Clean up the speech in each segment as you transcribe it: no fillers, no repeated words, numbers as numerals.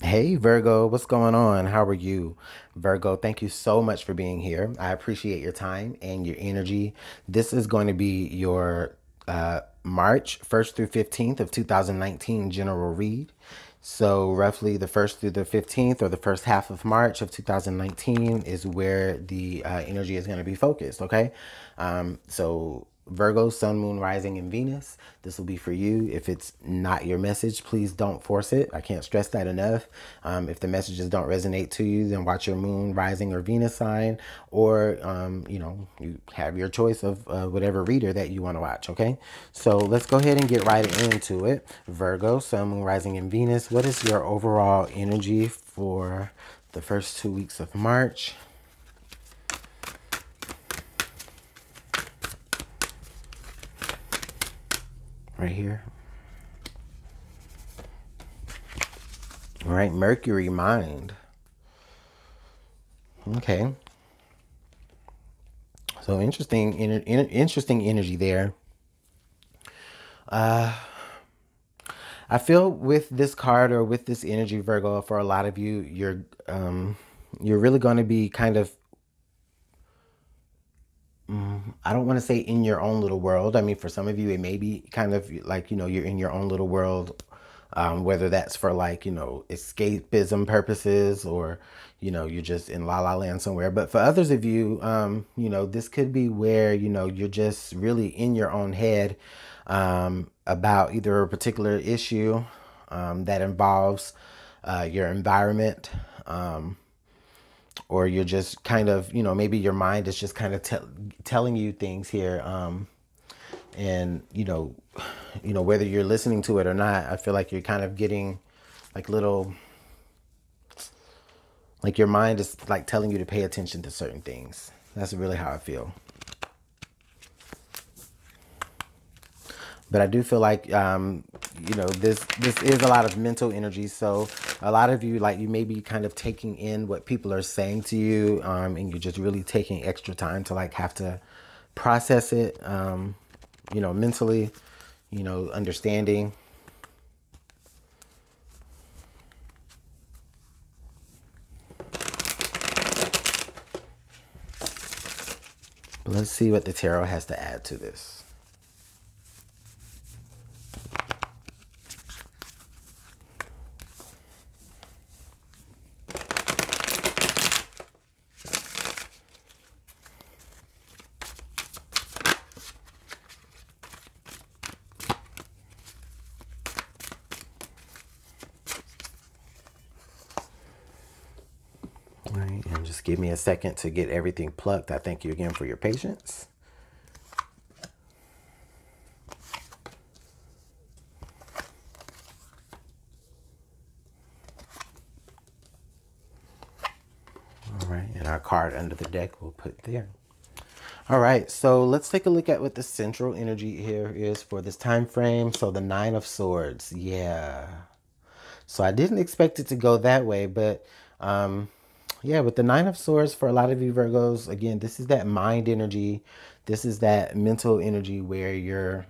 Hey Virgo, what's going on? How are you? Virgo, thank you so much for being here. I appreciate your time and your energy. This is going to be your March 1st through 15th of 2019 general read. So roughly the 1st through the 15th, or the first half of March of 2019, is where the energy is going to be focused, okay? So Virgo, Sun, Moon, Rising, and Venus. This will be for you. If it's not your message, please don't force it. I can't stress that enough. If the messages don't resonate to you, then watch your Moon, Rising, or Venus sign, or you have your choice of whatever reader that you want to watch. Okay, so let's go ahead and get right into it. Virgo, Sun, Moon, Rising, and Venus. What is your overall energy for the first 2 weeks of March? Right here. All right, Mercury mind. Okay. So interesting energy there. I feel with this card, or with this energy, Virgo, for a lot of you, you're really going to be kind of, I don't want to say in your own little world. I mean, for some of you, it may be kind of like, you're in your own little world, whether that's for like, escapism purposes, or, you're just in la la land somewhere. But for others of you, this could be where, you're just really in your own head about either a particular issue that involves your environment. Or you're just kind of, maybe your mind is just kind of telling you things here. And, whether you're listening to it or not, I feel like you're kind of getting like like your mind is like telling you to pay attention to certain things. That's really how I feel. But I do feel like, this is a lot of mental energy. So a lot of you, like, you may be kind of taking in what people are saying to you, and you're just really taking extra time to like have to process it, mentally, understanding. But let's see what the tarot has to add to this. All right, and just give me a second to get everything plucked. I thank you again for your patience. All right, and our card under the deck we'll put there. All right, so let's take a look at what the central energy here is for this time frame. So the Nine of Swords, yeah. So I didn't expect it to go that way, but yeah, with the Nine of Swords, for a lot of you Virgos, again, this is that mind energy. This is that mental energy where you're,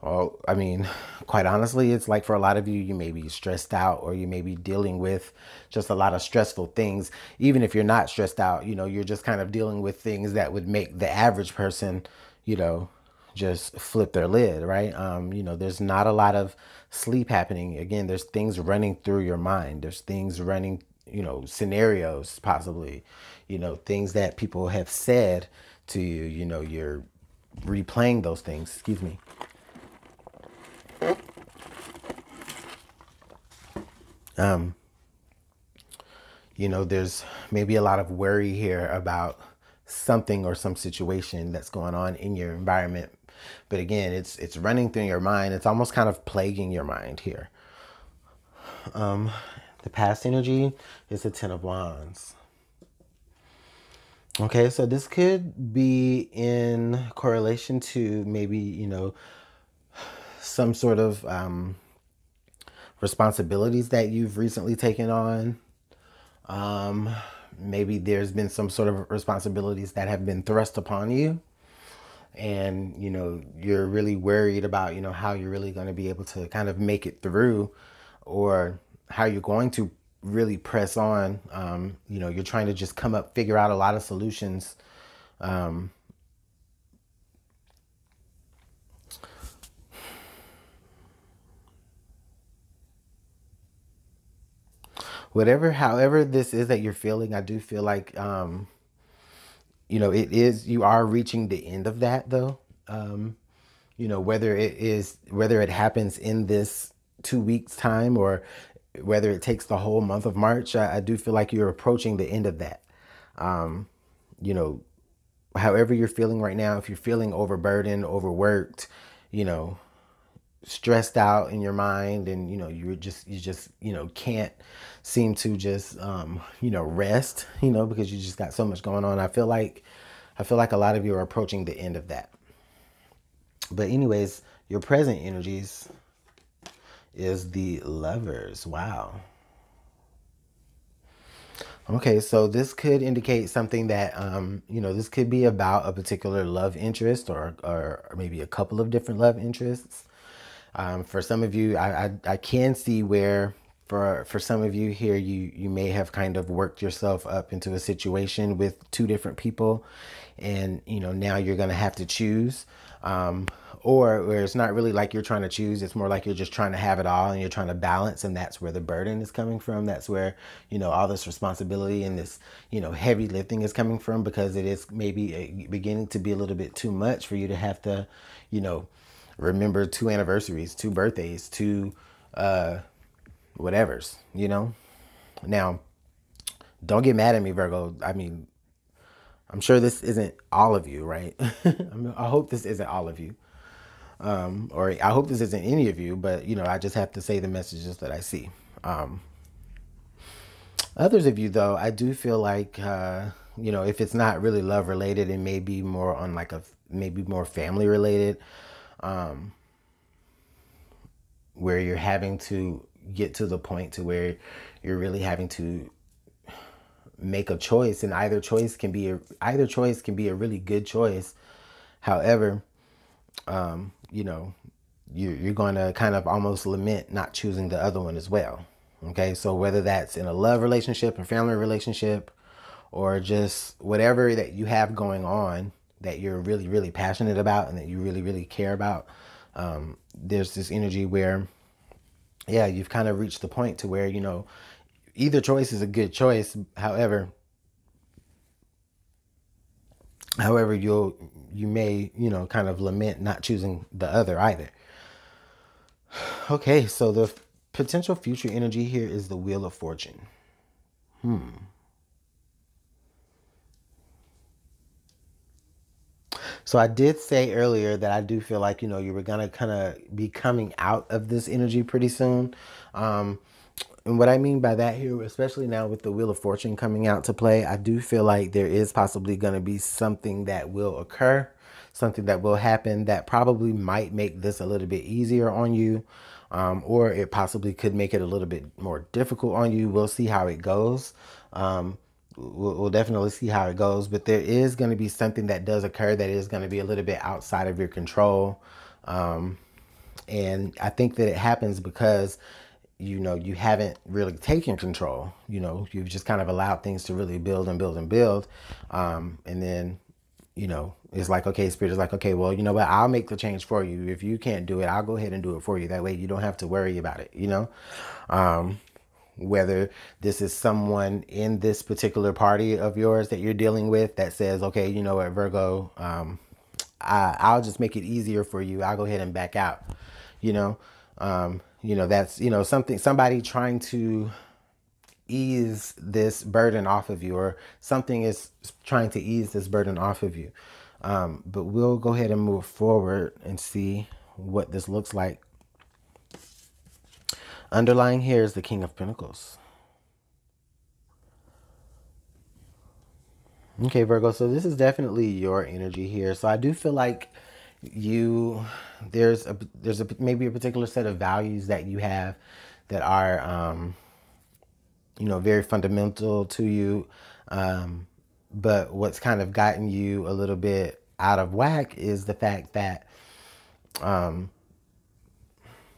well, I mean, quite honestly, it's like for a lot of you, you may be stressed out, or you may be dealing with just a lot of stressful things. Even if you're not stressed out, you're just kind of dealing with things that would make the average person, just flip their lid, right? There's not a lot of sleep happening. Again, there's things running through your mind. There's things running, scenarios possibly, things that people have said to you, you're replaying those things. Excuse me. There's maybe a lot of worry here about something or some situation that's going on in your environment. But again, it's running through your mind. It's almost kind of plaguing your mind here. The past energy is the Ten of Wands. Okay, so this could be in correlation to maybe, some sort of responsibilities that you've recently taken on. Maybe there's been some sort of responsibilities that have been thrust upon you, and you're really worried about how you're really going to be able to kind of make it through, or how you're going to really press on. You know, you're trying to just figure out a lot of solutions. However this is that you're feeling, I do feel like, you know, you are reaching the end of that though. You know, whether it happens in this 2 weeks time or whether it takes the whole month of March, I do feel like you're approaching the end of that. You know, however you're feeling right now, if you're feeling overburdened, overworked, you know, stressed out in your mind, and you know, you just you know, can't seem to just you know, rest, you know, because you just got so much going on. I feel like a lot of you are approaching the end of that. But anyways, your present energies is the Lovers. Wow. Okay, so this could indicate something that, you know, this could be about a particular love interest, or maybe a couple of different love interests. For some of you, I can see where for some of you here, you may have kind of worked yourself up into a situation with two different people, and you know, now you're gonna have to choose. Or where it's not really like you're trying to choose, it's more like you're just trying to have it all and you're trying to balance, and that's where the burden is coming from. That's where, you know, all this responsibility and this, you know, heavy lifting is coming from, because it is maybe beginning to be a little bit too much for you to have to, you know, remember 2 anniversaries, 2 birthdays, 2 whatevers, you know. Now, don't get mad at me, Virgo. I mean, I'm sure this isn't all of you, right? I hope this isn't all of you. Or I hope this isn't any of you, but you know, I just have to say the messages that I see. Others of you though, I do feel like, you know, if it's not really love related, it may be more on like maybe more family related, where you're having to get to the point to where you're really having to make a choice, and either choice can be a really good choice. However, you know, you're going to kind of almost lament not choosing the other one as well. Okay, so whether that's in a love relationship, a family relationship, or just whatever that you have going on that you're really, really passionate about and that you really, really care about, there's this energy where, yeah, you've kind of reached the point to where, you know, either choice is a good choice. However, you may, you know, kind of lament not choosing the other either. Okay, so the potential future energy here is the Wheel of Fortune. So I did say earlier that I do feel like, you know, you were gonna kind of be coming out of this energy pretty soon. And what I mean by that here, especially now with the Wheel of Fortune coming out to play, I do feel like there is possibly going to be something that will occur, something that will happen that probably might make this a little bit easier on you, or it possibly could make it a little bit more difficult on you. We'll see how it goes. We'll definitely see how it goes, but there is going to be something that does occur that is going to be a little bit outside of your control. And I think that it happens because, you know, you haven't really taken control. You know, you've just kind of allowed things to really build and build and build. And then, you know, it's like, okay, Spirit is like, okay, well, you know what? I'll make the change for you. If you can't do it, I'll go ahead and do it for you. That way you don't have to worry about it, you know? Whether this is someone in this particular party of yours that you're dealing with that says, okay, you know what, Virgo, I'll just make it easier for you. I'll go ahead and back out, you know? You know, that's, you know, somebody trying to ease this burden off of you, or something is trying to ease this burden off of you. But we'll go ahead and move forward and see what this looks like. Underlying here is the King of Pentacles. Okay, Virgo, so this is definitely your energy here. So I do feel like there's maybe a particular set of values that you have that are, you know, very fundamental to you. But what's kind of gotten you a little bit out of whack is the fact that,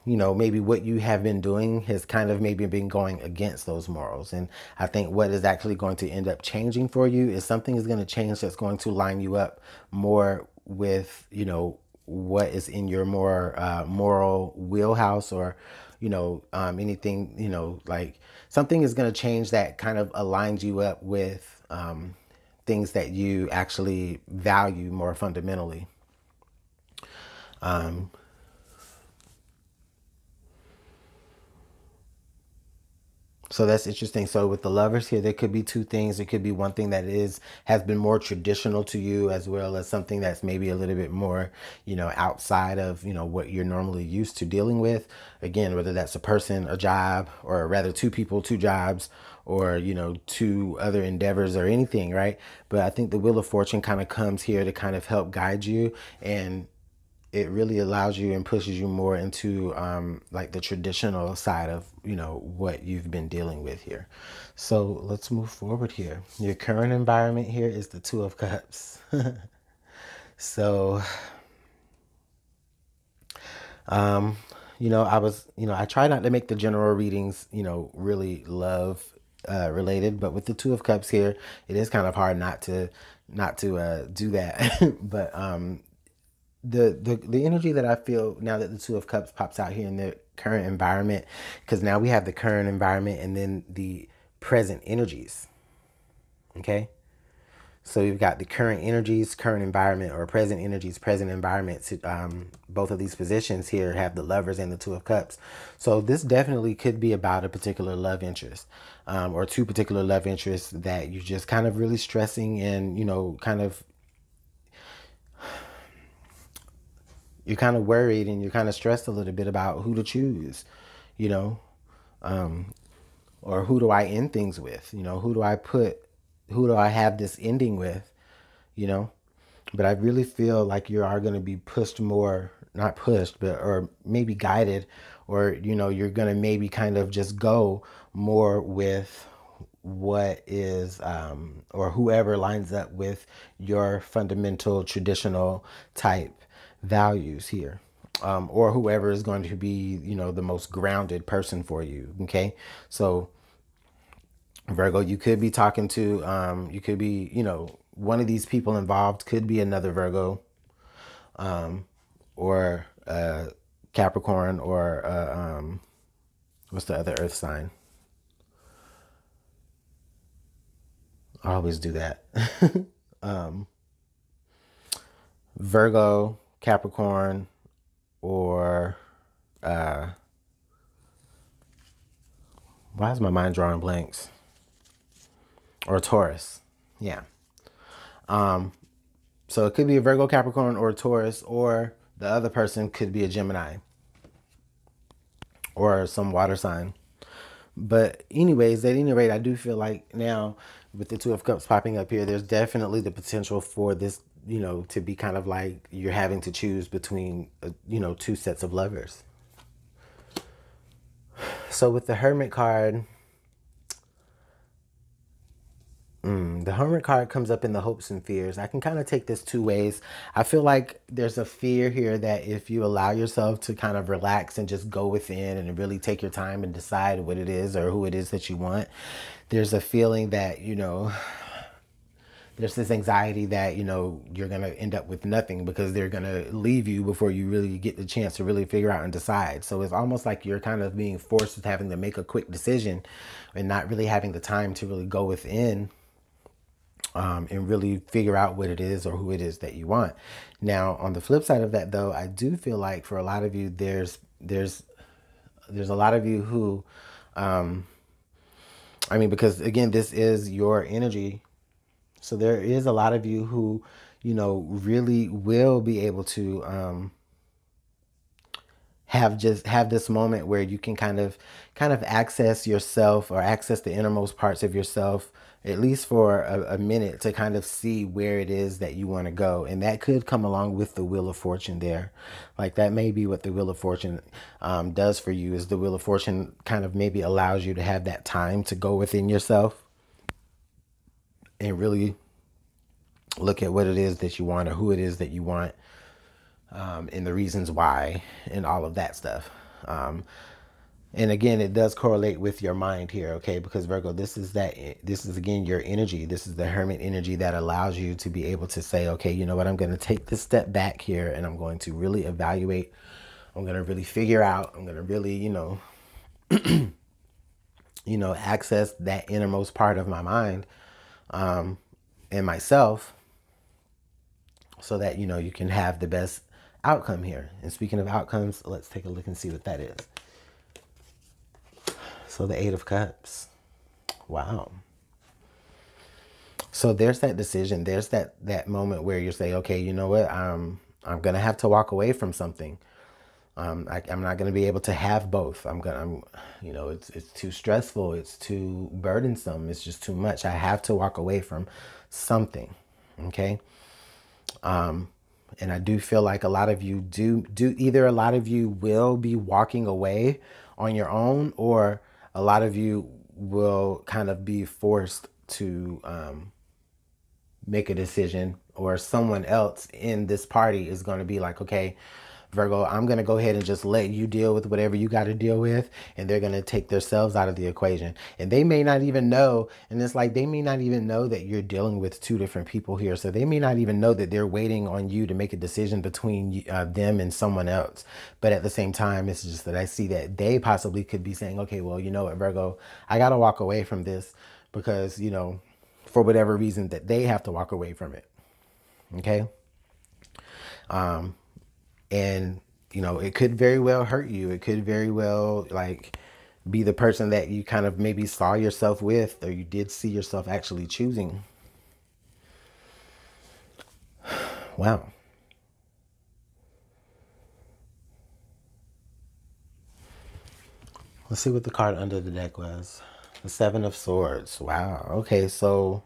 you know, maybe what you have been doing has kind of maybe been going against those morals. And I think what is actually going to end up changing for you is something is going to change that's going to line you up more with, you know, what is in your more moral wheelhouse, or, you know, anything, you know, like something is going to change that kind of aligns you up with things that you actually value more fundamentally. So that's interesting. So with the lovers here, there could be two things. It could be one thing that has been more traditional to you, as well as something that's maybe a little bit more, you know, outside of, you know, what you're normally used to dealing with. Again, whether that's a person, a job, or rather two people, two jobs, or, you know, two other endeavors or anything, right? But I think the Wheel of Fortune kind of comes here to kind of help guide you, and it really allows you and pushes you more into like the traditional side of, you know, what you've been dealing with here. So let's move forward here. Your current environment here is the Two of Cups. So, you know, I try not to make the general readings, you know, really love related, but with the Two of Cups here, it is kind of hard not to do that. But the energy that I feel now that the Two of Cups pops out here in the current environment, because now we have the current environment and then the present energies. Okay, so you've got the current energies, current environment, or present energies, present environment. Both of these positions here have the Lovers and the Two of Cups. So this definitely could be about a particular love interest, or two particular love interests that you're just kind of really stressing, and, you know, you're kind of worried and you're kind of stressed a little bit about who to choose, you know, or who do I end things with, you know, who do I have this ending with, you know. But I really feel like you are going to be pushed more, not pushed, but, or maybe guided, or, you know, you're going to maybe kind of just go more with what is, or whoever lines up with your fundamental traditional type values here, or whoever is going to be, you know, the most grounded person for you. Okay, so Virgo, you could be talking to, you could be, you know, one of these people involved could be another Virgo, or Capricorn, or what's the other earth sign? I always do that. Virgo, Capricorn, or why is my mind drawing blanks? Or Taurus. Yeah. So it could be a Virgo, Capricorn, or Taurus, or the other person could be a Gemini or some water sign. But anyways, at any rate, I do feel like now with the Two of Cups popping up here, there's definitely the potential for this, you know, to be kind of like you're having to choose between, you know, two sets of lovers. So with the Hermit card, the Hermit card comes up in the hopes and fears. I can kind of take this two ways. I feel like there's a fear here that if you allow yourself to kind of relax and just go within and really take your time and decide what it is or who it is that you want, there's a feeling that, you know, there's this anxiety that, you know, you're going to end up with nothing because they're going to leave you before you really get the chance to really figure out and decide. So it's almost like you're kind of being forced with having to make a quick decision and not really having the time to really go within, and really figure out what it is or who it is that you want. Now, on the flip side of that, though, I do feel like for a lot of you, there's a lot of you who, I mean, because again, this is your energy. So there is a lot of you who, you know, really will be able to, have this moment where you can kind of access yourself or access the innermost parts of yourself, at least for a minute, to kind of see where it is that you want to go. And that could come along with the Wheel of Fortune there. Like that may be what the Wheel of Fortune does for you, is the Wheel of Fortune kind of maybe allows you to have that time to go within yourself and really look at what it is that you want or who it is that you want, and the reasons why and all of that stuff. And again, it does correlate with your mind here, okay? Because Virgo, this is again your energy. This is the Hermit energy that allows you to be able to say, okay, you know what, I'm going to take this step back here and I'm going to really evaluate. I'm going to really figure out. I'm going to really, access that innermost part of my mind and myself, so that, you can have the best outcome here. And speaking of outcomes, let's take a look and see what that is. So the 8 of Cups. Wow. So there's that decision. There's that moment where you say, okay, you know what? I'm going to have to walk away from something. I'm not going to be able to have both. It's too stressful. It's too burdensome. It's just too much. I have to walk away from something. Okay. And I do feel like a lot of you either a lot of you will be walking away on your own, or a lot of you will kind of be forced to make a decision, or someone else in this party is going to be like, okay, Virgo, I'm going to go ahead and just let you deal with whatever you got to deal with. And they're going to take themselves out of the equation. And they may not even know. And it's like, they may not even know that you're dealing with two different people here. So they may not even know that they're waiting on you to make a decision between them and someone else. But at the same time, it's just that I see that they possibly could be saying, okay, well, you know what, Virgo, I got to walk away from this because, for whatever reason that they have to walk away from it. Okay. And, it could very well hurt you. It could very well be the person that you kind of maybe saw yourself with, or you did see yourself actually choosing. Wow. Let's see what the card under the deck was. The 7 of Swords. Wow. Okay, so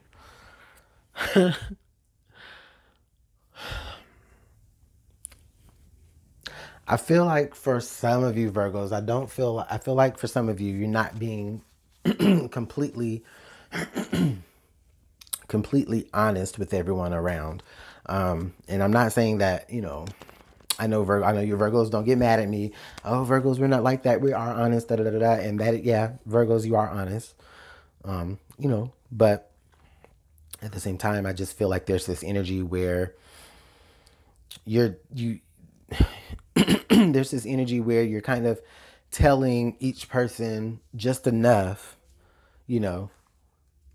I feel like for some of you Virgos, I feel like for some of you, you're not being completely honest with everyone around. And I'm not saying that, I know your Virgos, don't get mad at me. Oh, Virgos, we're not like that. We are honest, And that, yeah, Virgos, you are honest. But at the same time, I just feel like there's this energy where there's this energy where you're kind of telling each person just enough,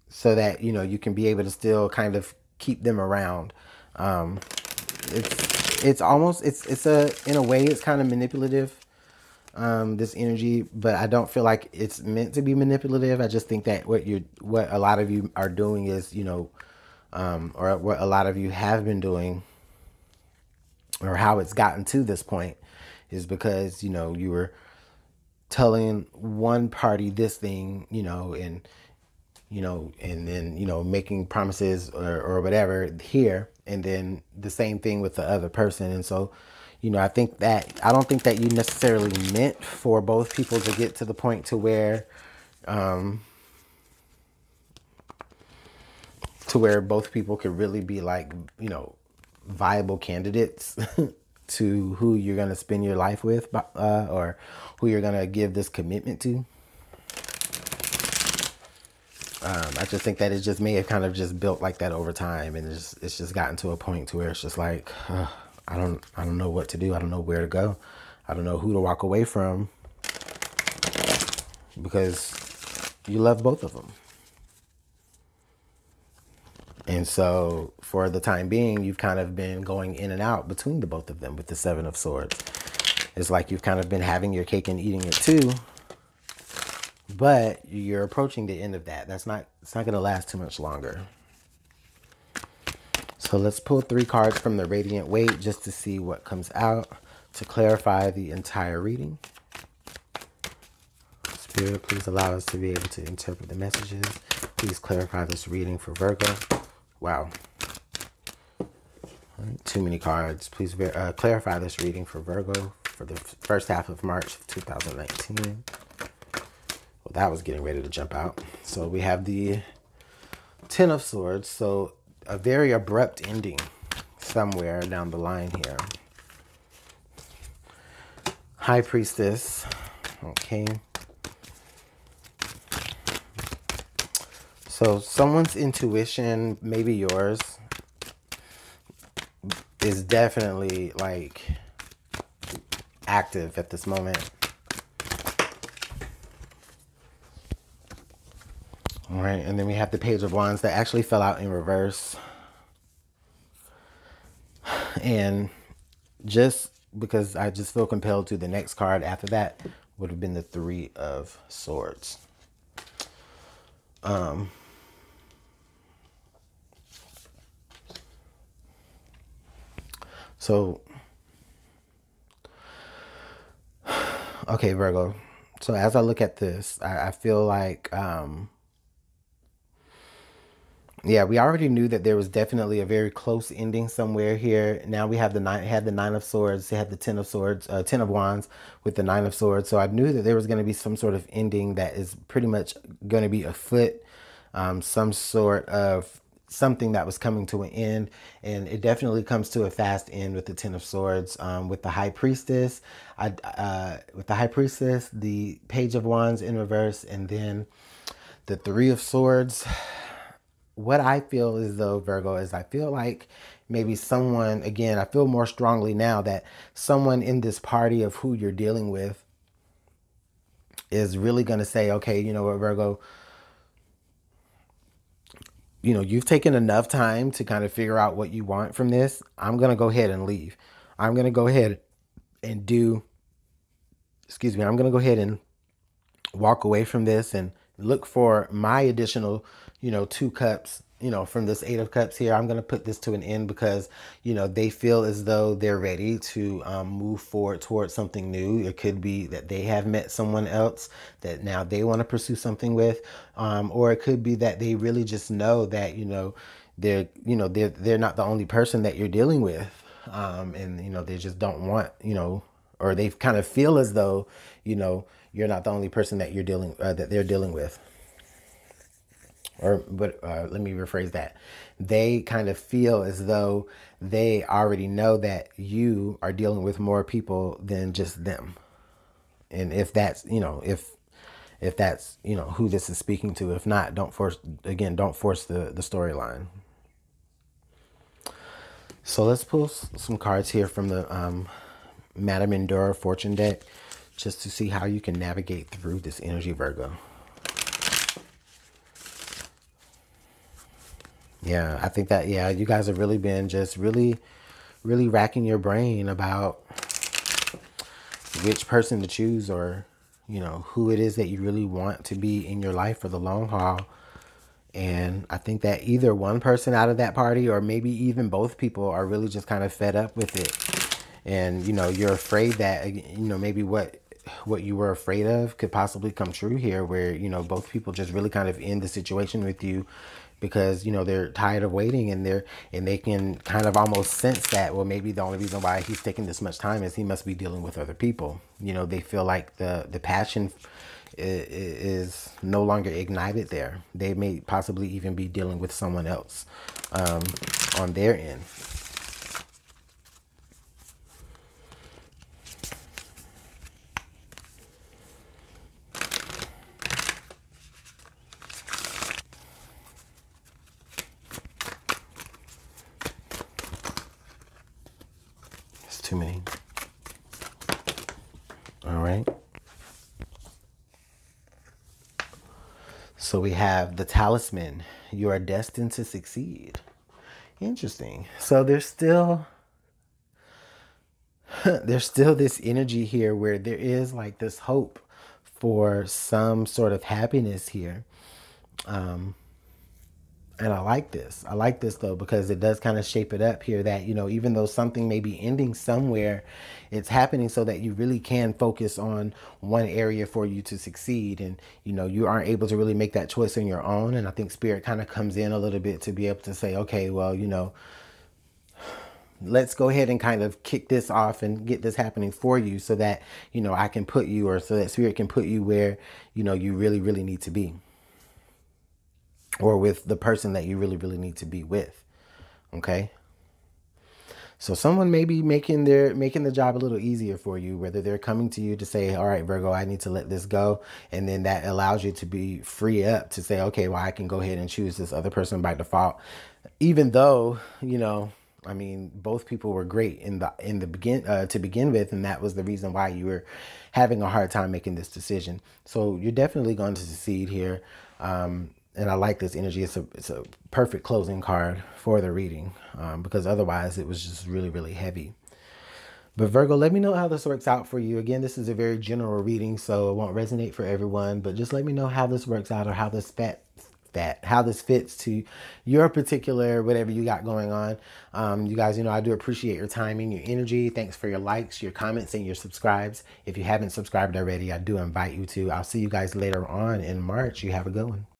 so that, you can be able to still kind of keep them around. It's almost, in a way, it's kind of manipulative, this energy, but I don't feel like it's meant to be manipulative. I just think that what a lot of you are doing is, or what a lot of you have been doing, or how it's gotten to this point, is because, you were telling one party this thing, and then, making promises or whatever here, and then the same thing with the other person. And so, I don't think that you necessarily meant for both people to get to the point to where, both people could really be like, viable candidates to who you're going to spend your life with, or who you're going to give this commitment to. I just think that it just may have kind of just built like that over time, and it's just gotten to a point to where it's just like, I don't know what to do. I don't know where to go. I don't know who to walk away from, because you love both of them. And so for the time being, you've kind of been going in and out between the both of them with the 7 of Swords. It's like you've kind of been having your cake and eating it too, but you're approaching the end of that. It's not going to last too much longer. So let's pull 3 cards from the Radiant Waite just to see what comes out to clarify the entire reading. Spirit, please allow us to be able to interpret the messages. Please clarify this reading for Virgo. Wow. Too many cards. Please clarify this reading for Virgo for the first half of March of 2019. Well, that was getting ready to jump out. So we have the 10 of Swords. So a very abrupt ending somewhere down the line here. High Priestess. Okay. So someone's intuition, maybe yours, is definitely like active at this moment. All right, and then we have the Page of Wands that actually fell out in reverse. And just because I just feel compelled to, the next card after that would have been the Three of Swords. So, okay, Virgo. So as I look at this, I feel like, yeah, we already knew that there was definitely a very close ending somewhere here. Now we have the Nine of Swords, they had the Ten of Swords, Ten of Wands with the Nine of Swords. So I knew that there was going to be some sort of ending that is pretty much going to be afoot, some sort of something that was coming to an end, and it definitely comes to a fast end with the Ten of Swords. With the High Priestess, the Page of Wands in reverse, and then the Three of Swords. What I feel is, though, Virgo, is I feel like maybe someone, again, I feel more strongly now that someone in this party of who you're dealing with is really going to say, okay, you know what, Virgo, you know, you've taken enough time to kind of figure out what you want from this. I'm going to go ahead and leave. I'm going to go ahead and I'm going to go ahead and walk away from this and look for my additional, you know, 2 cups, you know, from this 8 of Cups here. I'm going to put this to an end because, you know, they feel as though they're ready to move forward towards something new. It could be that they have met someone else that now they want to pursue something with, or it could be that they really just know that, you know, they're not the only person that you're dealing with, and, you know, they just don't want, you know, or they kind of feel as though, you know, you're not the only person that you're dealing that they're dealing with. But let me rephrase that. They kind of feel as though they already know that you are dealing with more people than just them. And if that's, you know, if that's, you know, who this is speaking to. If not, don't force the storyline. So let's pull some cards here from the Madame Endura Fortune deck, just to see how you can navigate through this energy, Virgo. Yeah, I think that, yeah, you guys have really been just really racking your brain about which person to choose, or, you know, who it is that you really want to be in your life for the long haul. And I think that either one person out of that party, or maybe even both people, are really just kind of fed up with it. And, you know, you're afraid that, you know, maybe what you were afraid of could possibly come true here, where, you know, both people just really kind of end the situation with you because, you know, they're tired of waiting, and they can kind of almost sense that, well, maybe the only reason why he's taking this much time is he must be dealing with other people. You know, they feel like the passion is no longer ignited there. They may possibly even be dealing with someone else on their end. Too many. All right. So we have the Talisman. You are destined to succeed. Interesting. So there's still this energy here where there is like this hope for some sort of happiness here. And I like this. I like this, though, because it does kind of shape it up here that, you know, even though something may be ending somewhere, it's happening so that you really can focus on one area for you to succeed. And, you know, you aren't able to really make that choice on your own. And I think Spirit kind of comes in a little bit to be able to say, okay, well, you know, let's go ahead and kind of kick this off and get this happening for you so that, you know, I can put you, or so that Spirit can put you where, you know, you really, really need to be. Or with the person that you really, really need to be with. Okay. So someone may be making the job a little easier for you, whether they're coming to you to say, all right, Virgo, I need to let this go. And then that allows you to be free up to say, okay, well, I can go ahead and choose this other person by default. Even though, you know, I mean, both people were great to begin with, and that was the reason why you were having a hard time making this decision. So you're definitely going to succeed here. And I like this energy. It's a perfect closing card for the reading, because otherwise it was just really, really heavy. But Virgo, let me know how this works out for you. Again, this is a very general reading, so it won't resonate for everyone, but just let me know how this works out, or how this fits to your particular whatever you got going on. You guys, you know, I do appreciate your timing, your energy. Thanks for your likes, your comments, and your subscribes. If you haven't subscribed already, I do invite you to. I'll see you guys later on in March. You have a good one.